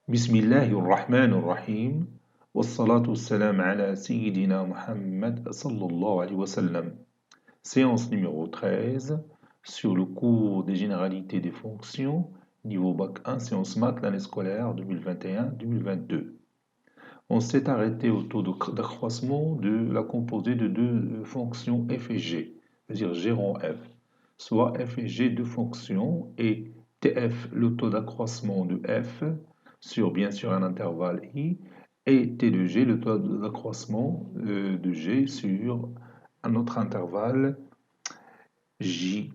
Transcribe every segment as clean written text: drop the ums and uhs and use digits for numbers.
بسم الله الرحمن الرحيم والصلاة والسلام على سيدنا Muhammad sallallahu alayhi wa sallam. Séance numéro 13 sur le cours des généralités des fonctions, niveau bac 1, séance maths, l'année scolaire 2021-2022. On s'est arrêté au taux d'accroissement de la composée de deux fonctions f et g, c'est-à-dire g rond f, soit f et g deux fonctions et tf le taux d'accroissement de f sur bien sûr un intervalle i et t de g le taux d'accroissement de g sur un autre intervalle j.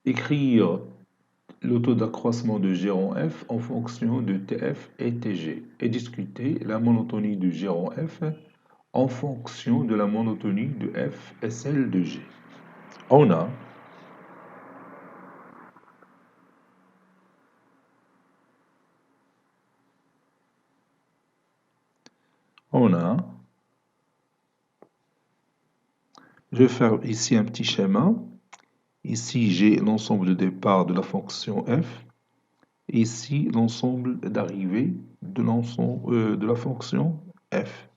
Écrire le taux d'accroissement de g rond f en fonction de tf et tg et discuter la monotonie de g rond f en fonction de la monotonie de f et celle de g. On a je vais faire ici un petit schéma. Ici, j'ai l'ensemble de départ de la fonction f. Ici, l'ensemble d'arrivée de la fonction f.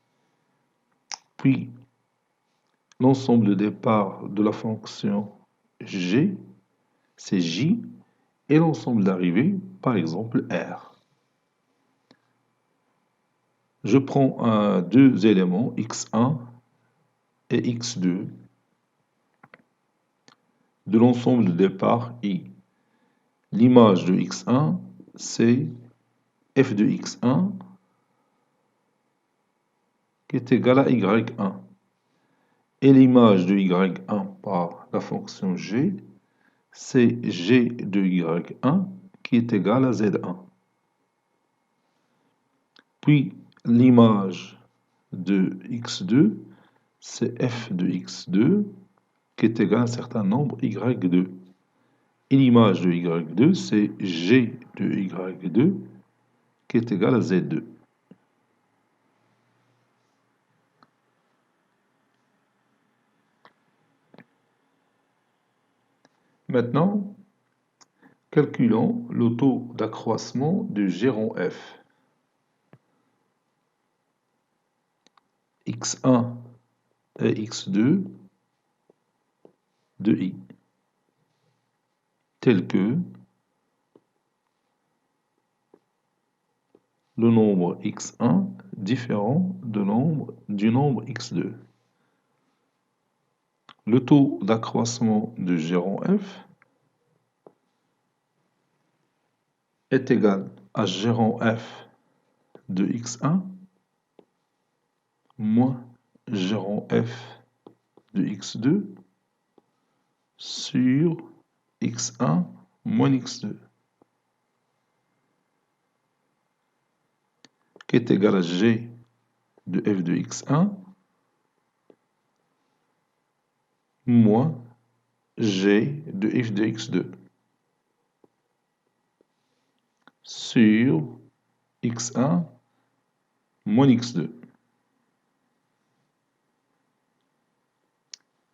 Puis, l'ensemble de départ de la fonction g, c'est j, et l'ensemble d'arrivée, par exemple, r. Je prends deux éléments, x1 et x2, de l'ensemble de départ i. L'image de x1, c'est f de x1 qui est égal à y1. Et l'image de y1 par la fonction g, c'est g de y1 qui est égal à z1. Puis l'image de x2, c'est f de x2 qui est égal à un certain nombre y2. Et l'image de y2, c'est g de y2 qui est égal à z2. Maintenant, calculons le taux d'accroissement de g rond f. x1 et x2 de i, tel que le nombre x1 différent du nombre x2. Le taux d'accroissement de g rond f est égal à g rond f de x1 moins g rond f de x2 sur x1 moins x2, qui est égal à g de f de x1 moins g de f de x2 sur x1 moins x2.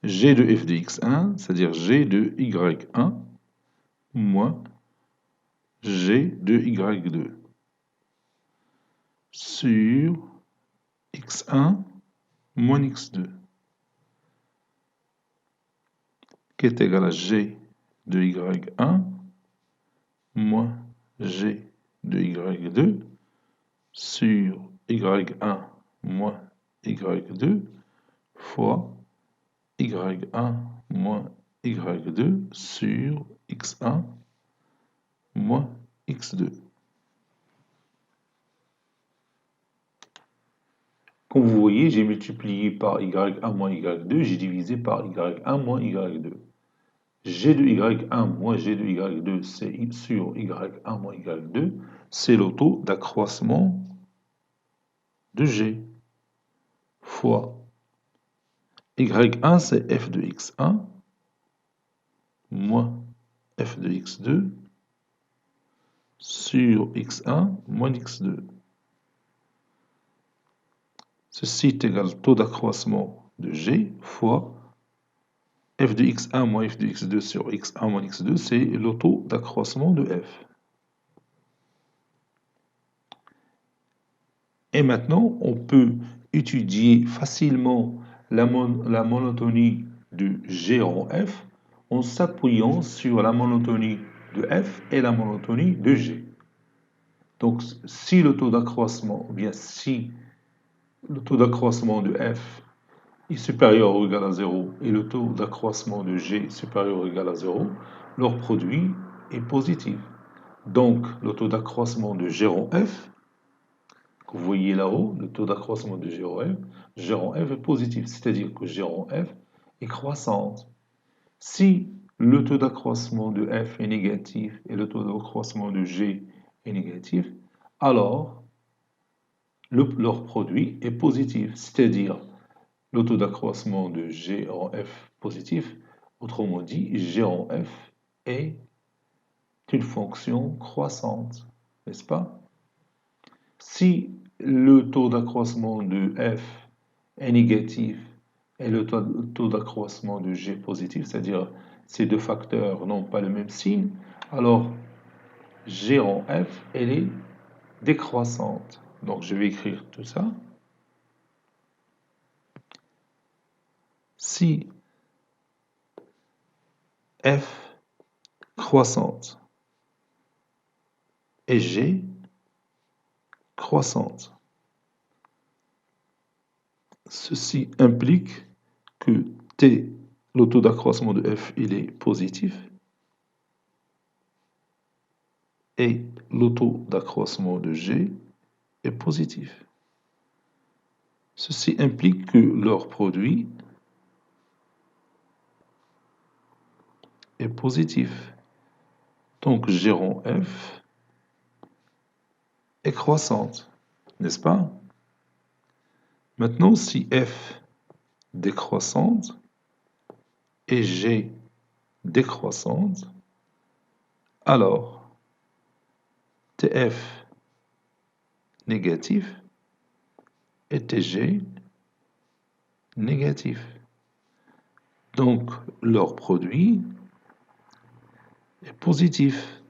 G de f de x1, c'est-à-dire g de y1 moins g de y2 sur x1 moins x2, qui est égal à g de y1 moins g de y2 sur y1 moins y2 fois y1 moins y2 sur x1 moins x2. Comme vous voyez, j'ai multiplié par y1 moins y2, j'ai divisé par y1 moins y2. G de y1 moins G de y2, c'est sur y1 moins y2, c'est le taux d'accroissement de G fois y1, c'est f de x1 moins f de x2 sur x1 moins x2. Ceci est égal au taux d'accroissement de G fois f de x1 moins f de x2 sur x1 moins x2, c'est le taux d'accroissement de f. Et maintenant, on peut étudier facilement la monotonie de G en F en s'appuyant sur la monotonie de F et la monotonie de G. Donc, si le taux d'accroissement, ou bien si le taux d'accroissement de F est supérieur ou égal à 0 et le taux d'accroissement de G est supérieur ou égal à 0, leur produit est positif. Donc, le taux d'accroissement de G en F, que vous voyez là-haut, le taux d'accroissement de G en F est positif, c'est-à-dire que G en F est croissante. Si le taux d'accroissement de F est négatif et le taux d'accroissement de G est négatif, alors leur produit est positif, c'est-à-dire le taux d'accroissement de G en F positif, autrement dit, G en F est une fonction croissante, n'est-ce pas? Si le taux d'accroissement de F est négatif et le taux d'accroissement de G positif, c'est-à-dire ces deux facteurs n'ont pas le même signe, alors G en F, elle est décroissante. Donc je vais écrire tout ça. Si F croissante et G croissante, ceci implique que T, le taux d'accroissement de F, il est positif et le taux d'accroissement de G est positif. Ceci implique que leur produit est positif. Donc G en F est croissante, n'est-ce pas? Maintenant, si F décroissante et G décroissante, alors TF négatif et TG négatif. Donc leur produit est positif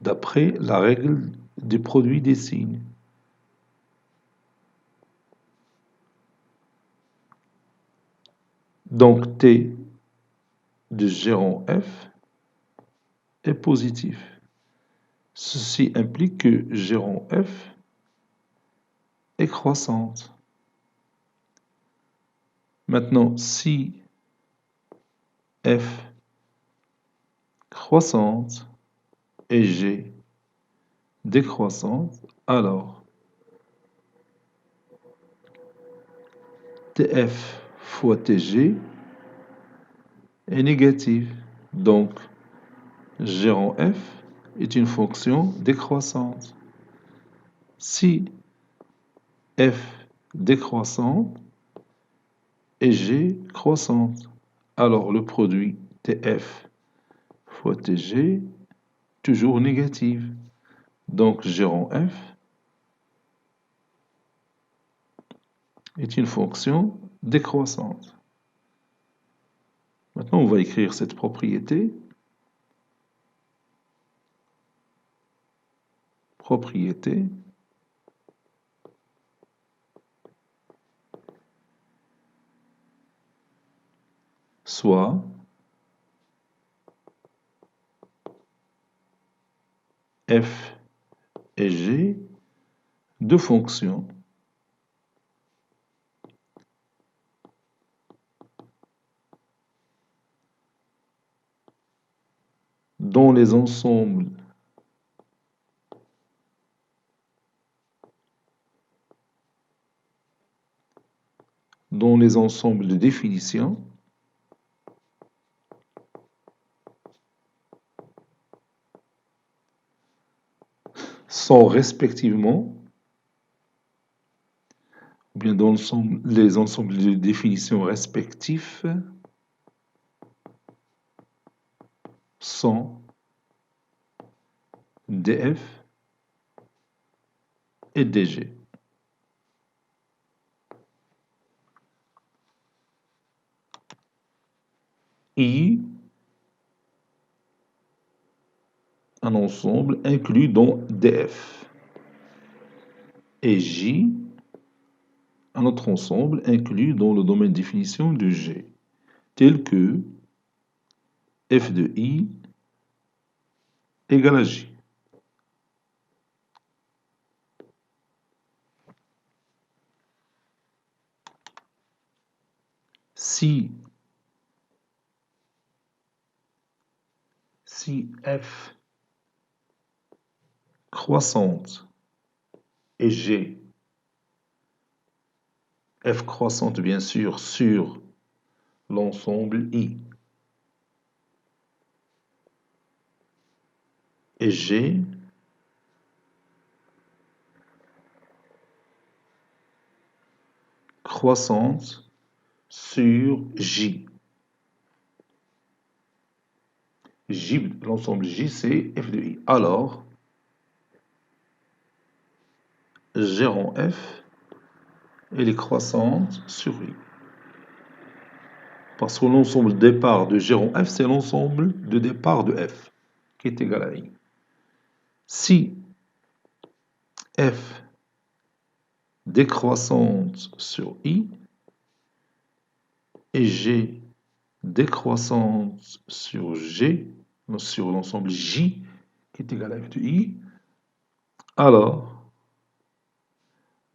d'après la règle du produit des signes. Donc T de G en F est positif. Ceci implique que G en F est croissante. Maintenant, si F croissante et G décroissante, alors TF fois TG est négatif. Donc, G en F est une fonction décroissante. Si F décroissante et G croissante, alors le produit TF fois TG toujours négatif. Donc, G en F est une fonction décroissante. Maintenant, on va écrire cette propriété. Propriété soit F et G deux fonctions dont les ensembles de définition sont respectivement, ou bien dont les ensembles de définition respectifs sont df et dg. I, un ensemble inclus dans df. et J, un autre ensemble inclus dans le domaine de définition de G, tel que f de I égale à J. Si f croissante et G, f croissante bien sûr sur l'ensemble I, et G croissante sur J. L'ensemble J, c'est f de I. Alors, G en f, elle est croissante sur I. Parce que l'ensemble départ de G en f, c'est l'ensemble de départ de f, qui est égal à I. Si f décroissante sur I et G décroissante sur G, sur l'ensemble J, qui est égal à f de I, alors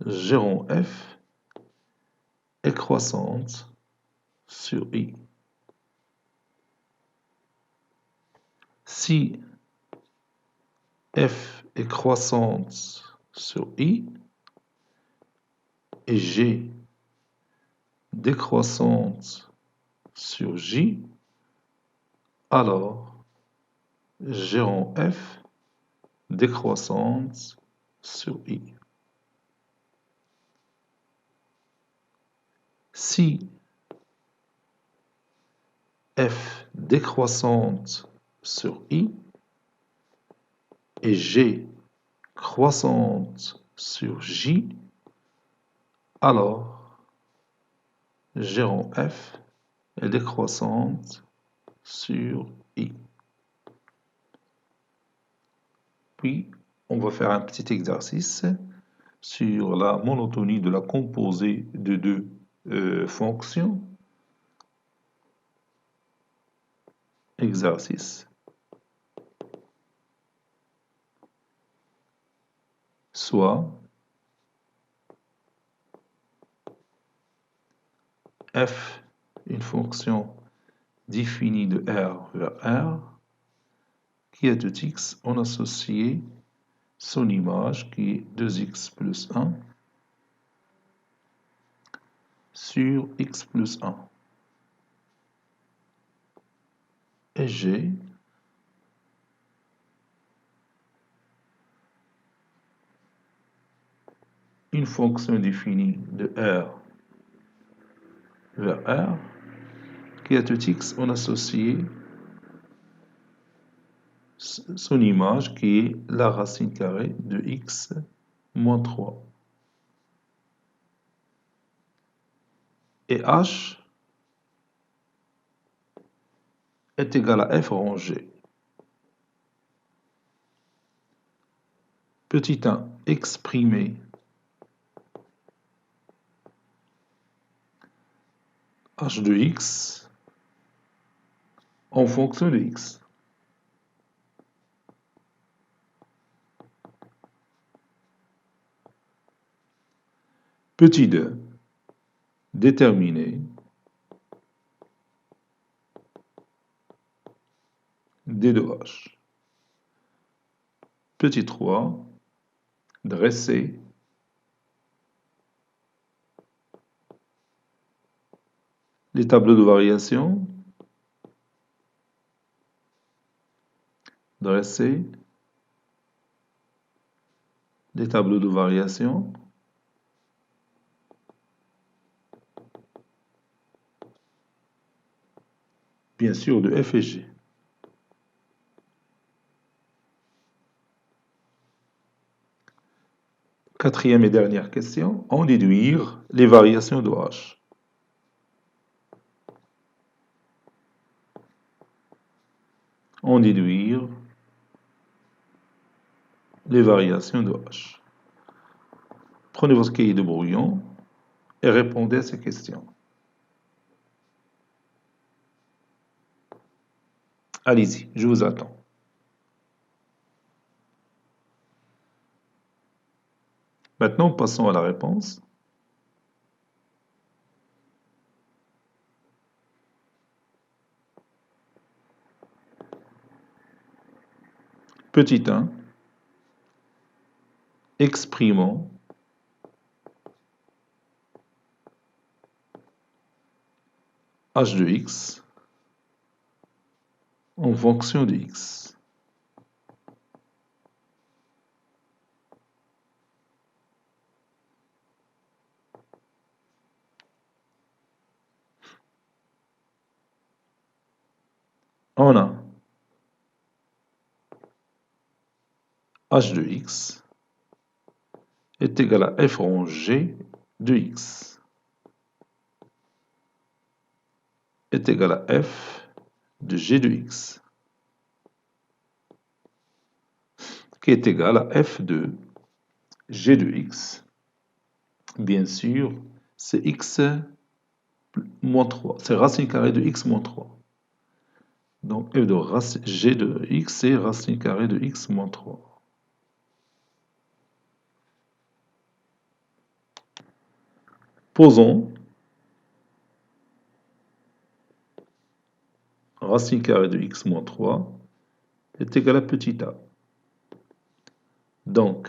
G en f est croissante sur I. Si f est croissante sur I et G décroissante sur J, alors G en f décroissante sur I. Si f décroissante sur I et G croissante sur J, alors G en f est décroissante sur I. Puis, on va faire un petit exercice sur la monotonie de la composée de deux fonctions. Exercice. Soit f, une fonction définie de R vers R, qui a tout x, on associe son image qui est 2x plus 1 sur x plus 1. Et G une fonction définie de R vers R, qui à tout x, on associe son image qui est la racine carrée de x moins 3. Et H est égal à f rangé. Petit 1 exprimé h de x en fonction de x. Petit 2 déterminer d de h. Petit 3 dresser les tableaux de variation, dresser les tableaux de variation, bien sûr de f et g. Quatrième et dernière question, en déduire les variations de h. En déduire les variations de h. Prenez votre cahier de brouillon et répondez à ces questions. Allez-y, je vous attends. Maintenant, passons à la réponse. Petit 1, exprimons h de x en fonction de x. On a h de x est égal à f rond g de x est égal à f de g de x qui est égal à f de g de x. Bien sûr, c'est x moins 3. C'est racine carrée de x moins 3. Donc f de g de x, c'est racine carrée de x moins 3. Posons racine carrée de x moins 3 est égal à petit a. Donc,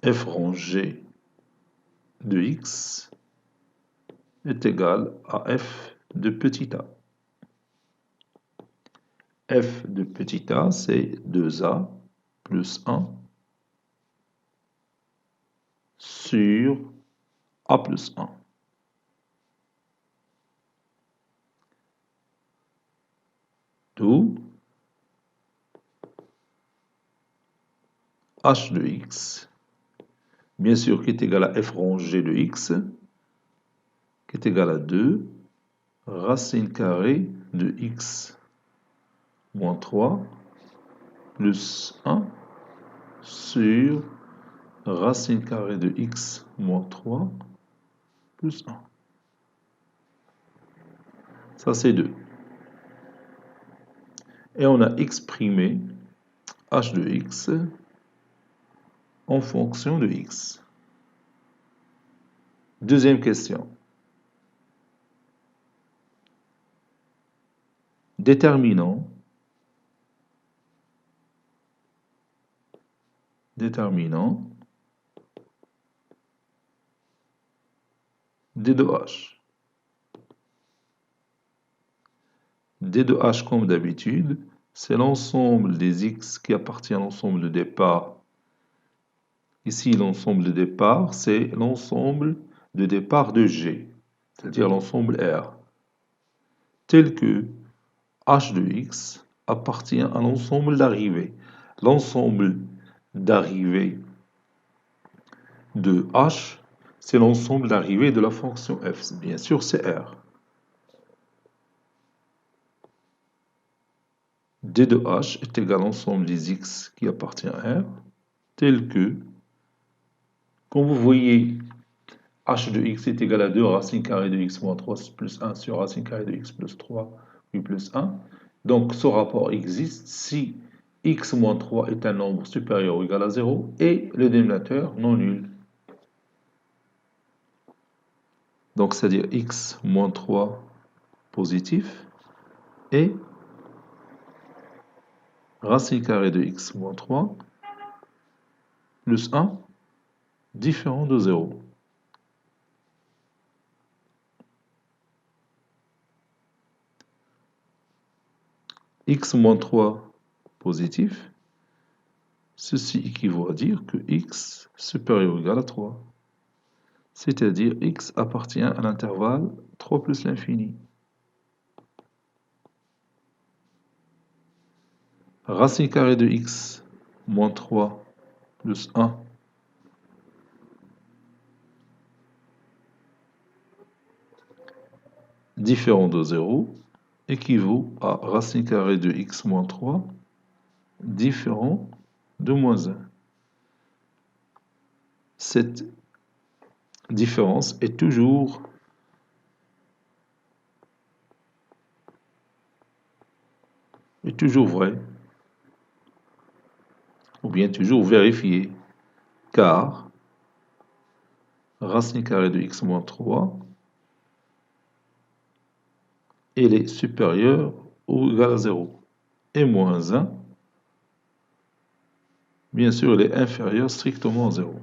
f rond g de x est égal à f de petit a. F de petit a, c'est 2a plus 1 sur a plus 1. D'où h de x, bien sûr, qui est égal à f rond g de x, qui est égal à 2 racine carrée de x moins 3 plus 1 sur racine carrée de x moins 3 plus 1. Ça, c'est 2. Et on a exprimé h de x en fonction de x. Deuxième question. Déterminons d de h. d de h, comme d'habitude, c'est l'ensemble des x qui appartient à l'ensemble de départ. Ici, l'ensemble de départ, c'est l'ensemble de départ de G, c'est-à-dire l'ensemble R, tel que h de x appartient à l'ensemble d'arrivée. L'ensemble d'arrivée de h, c'est l'ensemble d'arrivée de la fonction f. Bien sûr, c'est R. d de h est égal à l'ensemble des x qui appartient à R, tel que, quand vous voyez h de x est égal à 2 racine carrée de x moins 3 plus 1 sur racine carrée de x plus 3 puis plus 1. Donc ce rapport existe si x moins 3 est un nombre supérieur ou égal à 0 et le dénominateur non nul. Donc c'est-à-dire x moins 3 positif et racine carrée de x moins 3 plus 1 différent de 0. X moins 3 positif, ceci équivaut à dire que x supérieur ou égal à 3. C'est-à-dire x appartient à l'intervalle 3 plus l'infini. Racine carrée de x moins 3 plus 1 différent de 0 équivaut à racine carrée de x moins 3 différent de moins 1. cette différence est toujours vraie, ou bien toujours vérifiée, car racine carrée de x moins 3, elle est supérieure ou égale à 0. Et moins 1, bien sûr, elle est inférieure strictement à 0.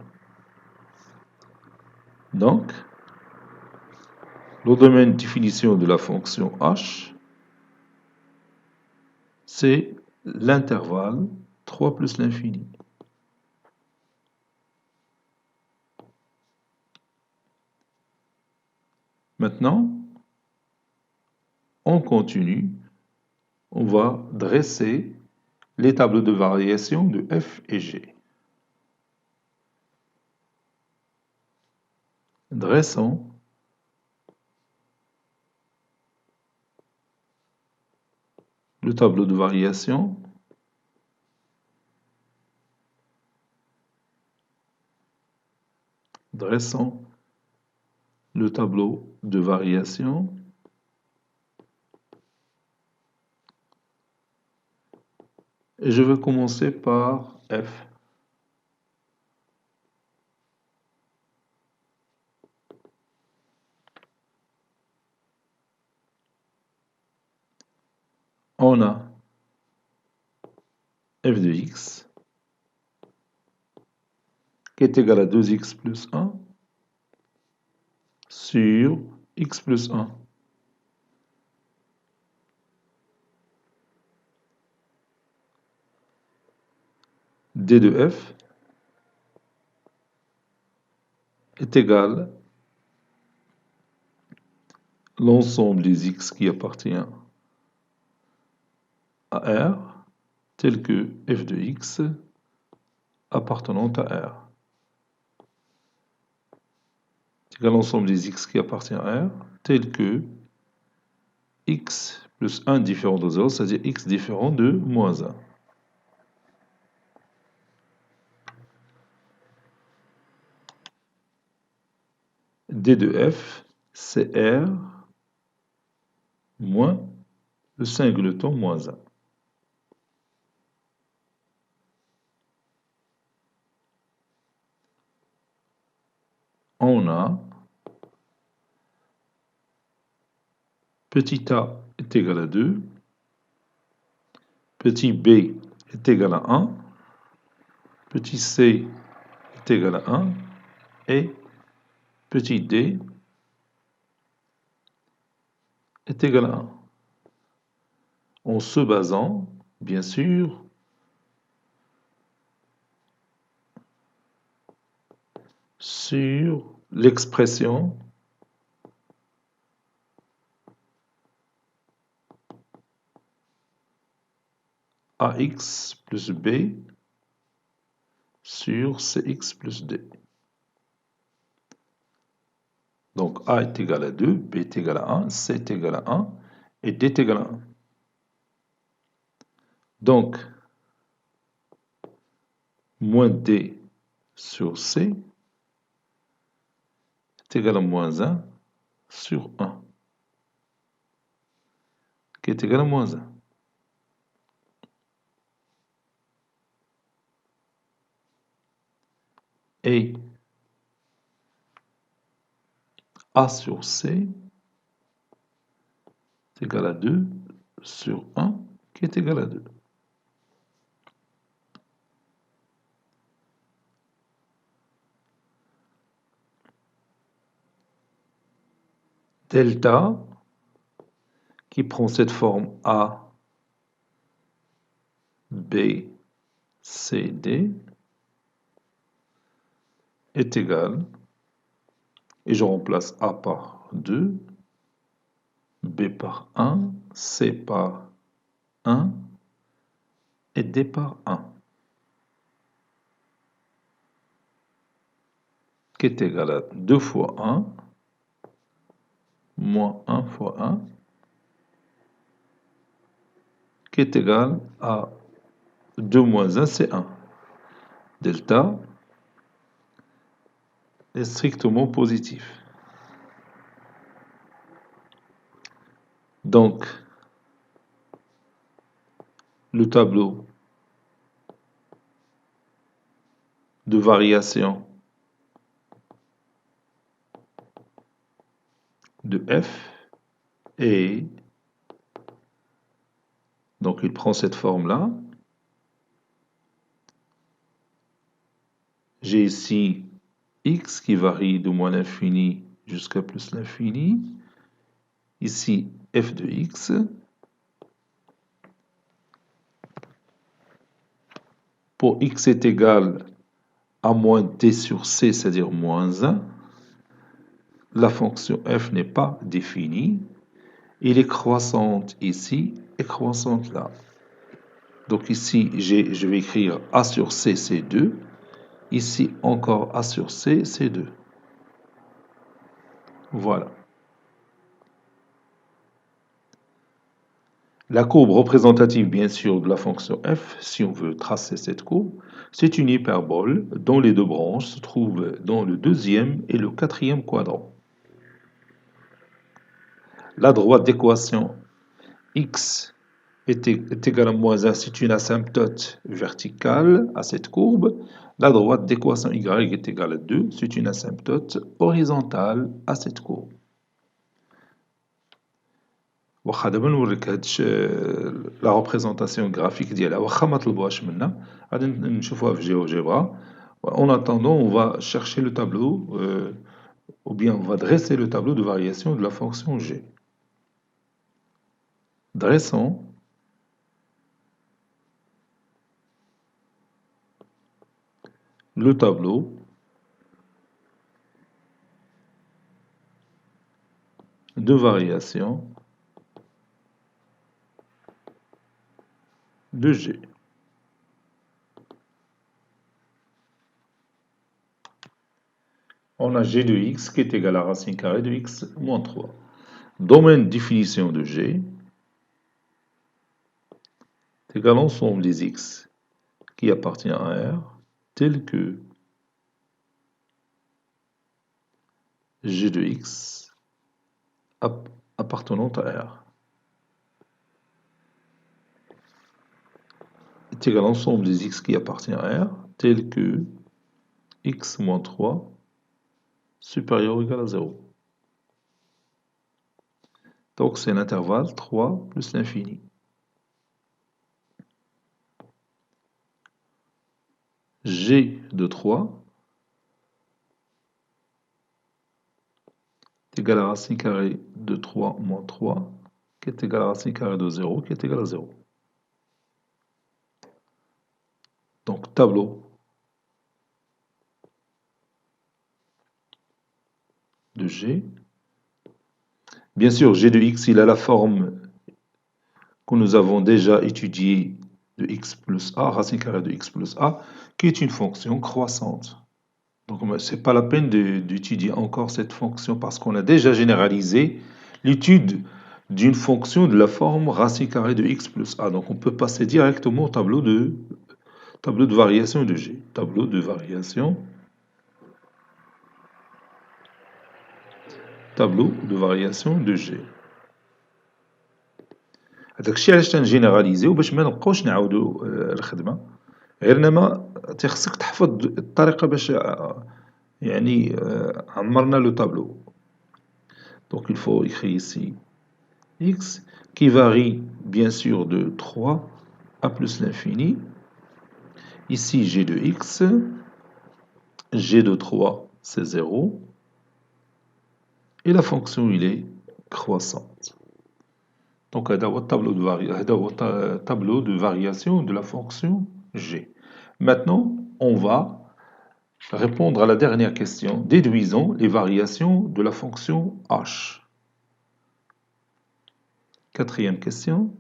Donc, le domaine de définition de la fonction h, c'est l'intervalle 3 plus l'infini. Maintenant, on continue, on va dresser les tableaux de variation de f et g. Dressons le tableau de variation dressons le tableau de variation et je vais commencer par f. On a f de x qui est égal à 2x plus 1 sur x plus 1. D de f est égal à l'ensemble des x qui appartient à R, tel que f de x appartenant à R. C'est égal à l'ensemble des x qui appartient à R, tel que x plus 1 différent de 0, c'est-à-dire x différent de moins 1. D de f, c'est R moins le singleton moins 1. On a petit a est égal à 2, petit b est égal à 1, petit c est égal à 1 et petit d est égal à 1. En se basant, bien sûr, sur l'expression ax plus b sur cx plus d. Donc a est égal à 2, b est égal à 1, c est égal à 1 et d est égal à 1. Donc, moins d sur c est égal à moins 1 sur 1, qui est égal à moins 1. Et a sur c est égal à 2 sur 1, qui est égal à 2. Delta, qui prend cette forme A, B, C, D, est égal, et je remplace A par 2, B par 1, C par 1 et D par 1, qui est égal à 2 fois 1, moins 1 fois 1, qui est égal à 2 moins 1, c'est 1. Delta est strictement positif. Donc, le tableau de variation de f est, donc il prend cette forme-là. J'ai ici x qui varie de moins l'infini jusqu'à plus l'infini. Ici, f de x. Pour x est égal à moins t sur c, c'est-à-dire moins 1, la fonction f n'est pas définie. Il est croissante ici et croissante là. Donc ici, je vais écrire a sur c, c'est 2. Ici, encore a sur c, c'est 2. Voilà. La courbe représentative, bien sûr, de la fonction f, si on veut tracer cette courbe, c'est une hyperbole dont les deux branches se trouvent dans le deuxième et le quatrième quadrant. La droite d'équation x est égale à moins 1, c'est une asymptote verticale à cette courbe. La droite d'équation y est égale à 2, c'est une asymptote horizontale à cette courbe. واخا دابا نوريك لا ريبريزونطاسيون غرافيك ديالها واخا ما طلبوهاش منا غادي نشوفوها في GeoGebra. En attendant, on va chercher le tableau, ou bien on va dresser le tableau de variation de la fonction g. Dressons le tableau de variation de g. On a g de x qui est égal à racine carrée de x moins 3. Domaine définition de g est égal à l'ensemble des x qui appartient à R, tel que g de x appartenant à R est égal à l'ensemble des x qui appartient à R, tel que x moins 3 supérieur ou égal à 0. Donc c'est l'intervalle 3 plus l'infini. G de 3 est égal à racine carrée de 3 moins 3, qui est égal à racine carrée de 0, qui est égal à 0. Donc tableau de G. Bien sûr, G de x, il a la forme que nous avons déjà étudiée de x plus a, racine carrée de x plus a, qui est une fonction croissante. Donc ce n'est pas la peine d'étudier encore cette fonction parce qu'on a déjà généralisé l'étude d'une fonction de la forme racine carrée de x plus a. Donc on peut passer directement au tableau de variation de G. Tableau de variation de G. هذاك الشيء علاش تنجينيراليزيو باش ما نبقاوش نعاودو الخدمه غير انما تخصك تحفظ الطريقه باش يعني عمرنا لو tableau. Donc il faut écrire ici x qui varie bien sûr de 3 à plus l'infini. Ici g de x, g de 3 c'est 0 et la fonction il est croissante. Donc هذا هو tableau de variation de la fonction g. Maintenant on va répondre à la dernière question. Déduisons les variations de la fonction h. Quatrième question.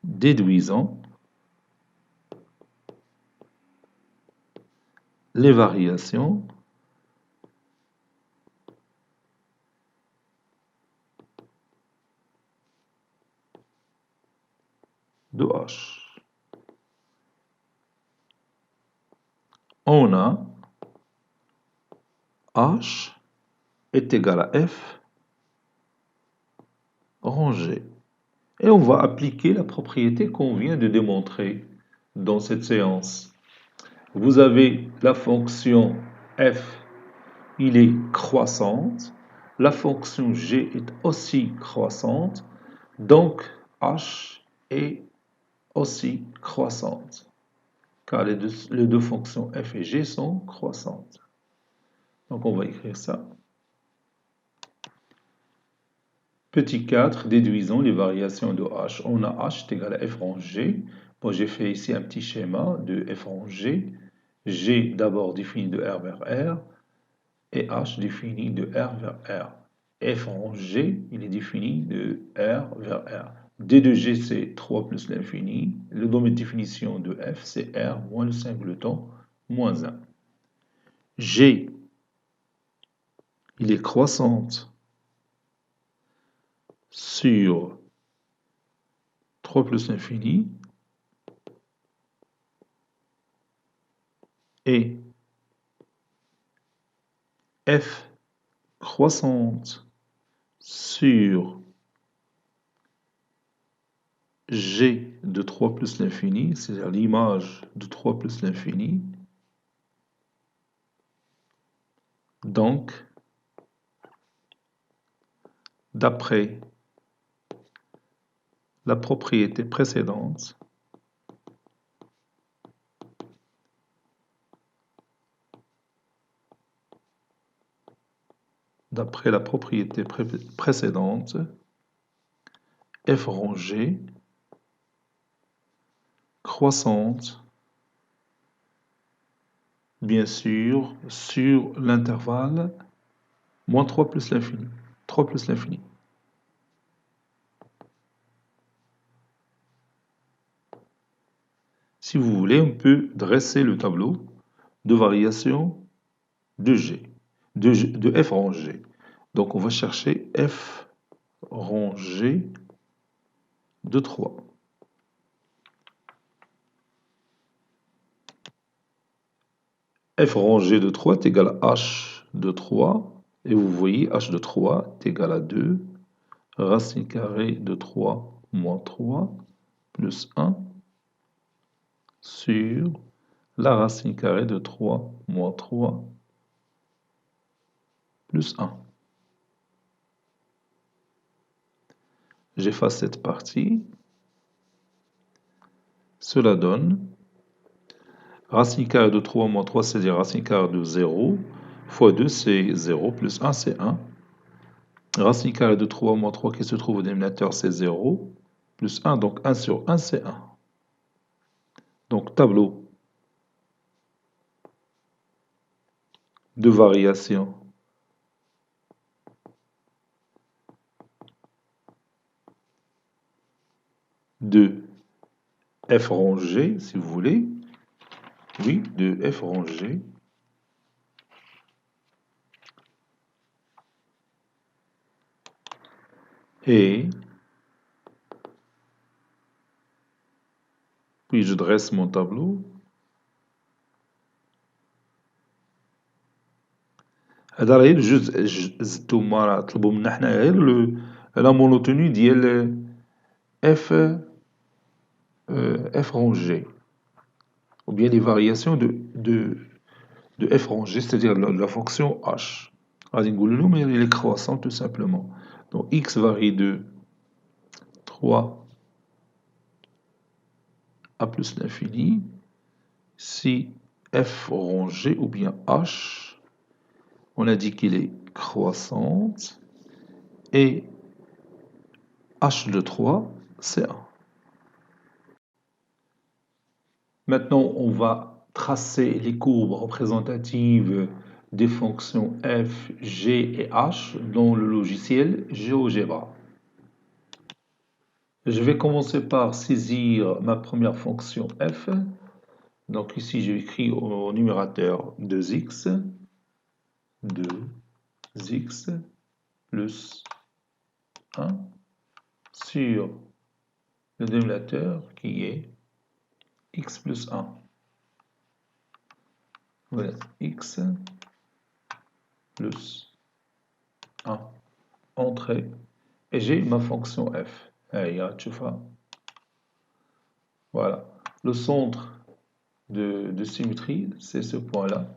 Déduisons les variations de h. On a H est égal à F rang G. Et on va appliquer la propriété qu'on vient de démontrer dans cette séance. Vous avez la fonction f, il est croissante. La fonction g est aussi croissante. Donc h est aussi croissante. Car les deux fonctions f et g sont croissantes. Donc on va écrire ça. Petit 4, déduisons les variations de h. On a h est égal à f rang g. Bon, j'ai fait ici un petit schéma de f rang g. G d'abord défini de R vers R et H défini de R vers R. F rang G, il est défini de R vers R. D de G, c'est 3 plus l'infini. Le domaine de définition de F, c'est R moins le singleton moins 1. G, il est croissante sur 3 plus l'infini et F croissante sur G de 3 plus l'infini, c'est-à-dire l'image de 3 plus l'infini. Donc, d'après la propriété précédente, f rang G croissante, bien sûr, sur l'intervalle moins 3 plus l'infini. 3 plus l'infini. Si vous voulez, on peut dresser le tableau de variation de G, de f rang G. Donc on va chercher f rang G de 3. F rang G de 3 est égal à H de 3. Et vous voyez, H de 3 est égal à 2. Racine carrée de 3 moins 3 plus 1 sur la racine carrée de 3 moins 3 plus 1. J'efface cette partie. Cela donne racine carrée de 3 moins 3, c'est-à-dire racine carrée de 0, fois 2, c'est 0, plus 1, c'est 1. Racine carrée de 3 moins 3 qui se trouve au dénominateur, c'est 0, plus 1, donc 1 sur 1, c'est 1. Donc tableau de variation de f rang G, si vous voulez, oui, de f rang G, et puis je dresse mon tableau. هذا غير جزء زدتو ما طلبوا منا حنا غير لا مونوتوني ديال f f rang G, ou bien les variations de f rang G, c'est-à-dire la fonction h. غادي نقول لهم elle est croissante tout simplement. Donc x varie de 3 à plus l'infini si f rang G ou bien h, on a dit qu'il est croissante, et h de 3, c'est 1. Maintenant, on va tracer les courbes représentatives des fonctions f, g et h dans le logiciel GeoGebra. Je vais commencer par saisir ma première fonction f. Donc ici, j'écris au numérateur 2x, 2x plus 1 sur le dénominateur qui est x plus 1. Voilà, x plus 1. Entrée. Et j'ai ma fonction f. Tu vois. Voilà. Le centre de symétrie, c'est ce point-là.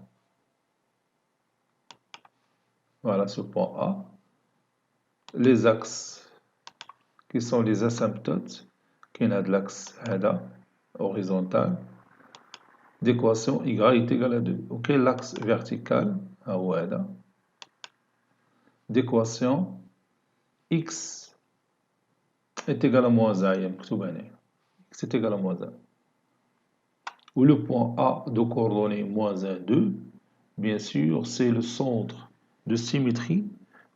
Voilà, ce point A. Les axes qui sont les asymptotes, qui ont de l'axe horizontal, d'équation y est égal à 2. Ok, l'axe vertical, d'équation x est égal à moins 1, x est égal à moins 1. Où le point A de coordonnées moins 1, 2, bien sûr, c'est le centre de symétrie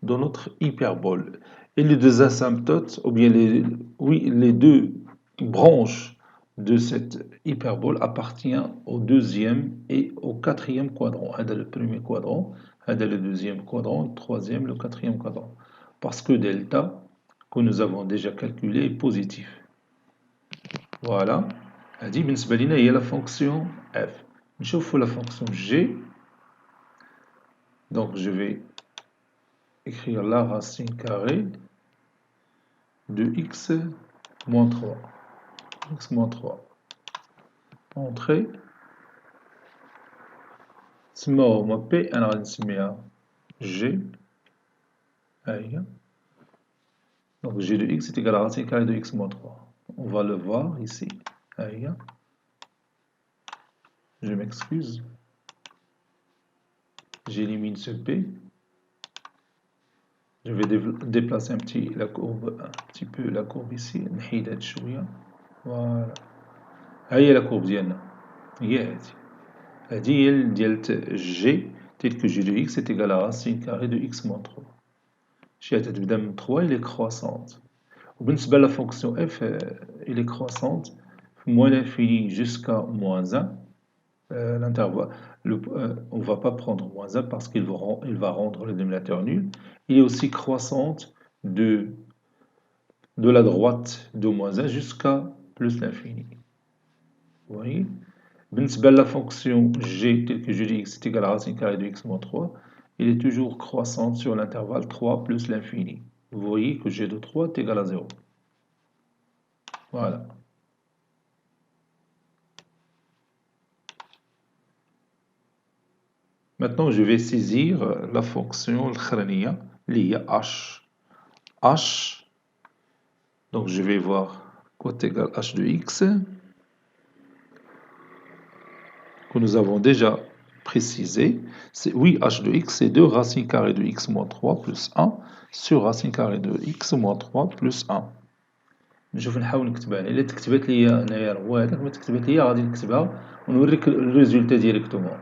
de notre hyperbole. Et les deux asymptotes, ou bien les deux branches de cette hyperbole appartiennent au deuxième et au quatrième quadrant. C'est le premier quadrant, c'est le deuxième quadrant, le troisième, le quatrième quadrant. Parce que delta, que nous avons déjà calculé, est positif. Voilà. هذه بالنسبة لنا هي la fonction f. نشوفوا la fonction g. Donc je vais écrire la racine carrée de x moins 3. X moins 3. Entrée. سموها P أنا غادي نسميها g. Donc g de x est égal à la racine carrée de x moins 3. On va le voir ici. Je m'excuse. J'élimine ce P. Je vais déplacer un petit peu la courbe ici. Voilà. هي la courbe ديالنا. هي هذه ديال g telle que g de x est égal à la racine carrée de x moins 3. شي تتبدا من 3 elle est croissante. وبالنسبة la fonction f elle est croissante moins l'infini jusqu'à moins 1. L'intervalle, on ne va pas prendre moins 1 parce qu'il va rendre le dénominateur nul. Il est aussi croissante de la droite de moins 1 jusqu'à plus l'infini. Vous voyez? La fonction g telle que je dis x est égal à la racine carrée de x moins 3, il est toujours croissante sur l'intervalle 3 plus l'infini. Vous voyez que g de 3 est égal à 0. Voilà. Maintenant, je vais saisir la fonction liée à h. h, donc je vais voir côté égal h de x, que nous avons déjà précisé. Oui, h de x, c'est 2 racine carrée de x moins 3 plus 1 sur racine carrée de x moins 3 plus 1. نشوف نحاول نكتبها الا تكتبت لي هنايا هو هذاك ما تكتبت لي غادي نكتبها ونوريك الريزولتا ديريكتومون.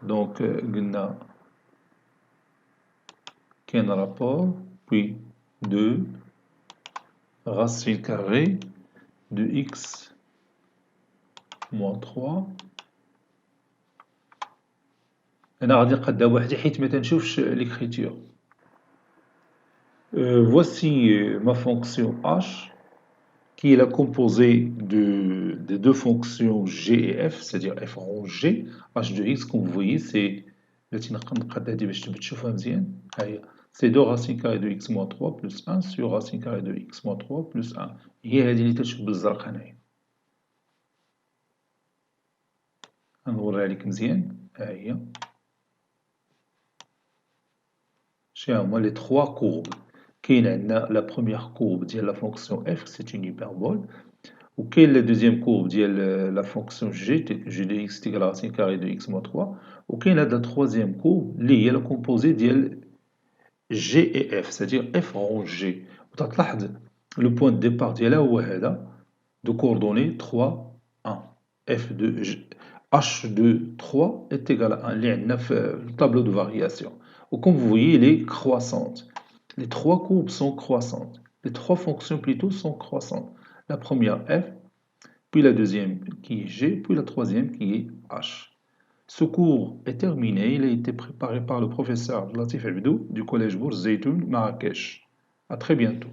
دونك قلنا كاين رابور puis 2 racine carrée de x moins 3. أنا غادي نقادها بوحدي حيت ما تنشوفش l'écriture. Voici ma fonction h qui est la composée des deux fonctions g et f, c'est-à-dire f rond g, h de x, comme vous voyez, c'est c'est 2 racines carrées de x moins 3 plus 1 sur racine carrée de x moins 3 plus 1. هي هذه اللي تتشوف بالزرق هنايا. غنوريها لك مزيان. ها هي. شنو هما les 3 courbes. كاين عندنا la première courbe ديال la fonction f, c'est une hyperbole. Ou quelle est la deuxième courbe de la fonction g, telle que g de x est égal à la racine carrée de x moins 3. Ou quelle est la troisième courbe, liée à la composée de g et f, c'est-à-dire f rond g. Le point de départ de coordonnées 3, 1. H de 3 est égal à 1, le tableau de variation. Ou comme vous voyez, elle est croissante. Les 3 courbes sont croissantes. Les 3 fonctions plutôt sont croissantes. La première f, puis la deuxième qui est g, puis la troisième qui est h. Ce cours est terminé, il a été préparé par le professeur Latif Abdou du collège Bourz Zeytoun, Marrakech. À très bientôt.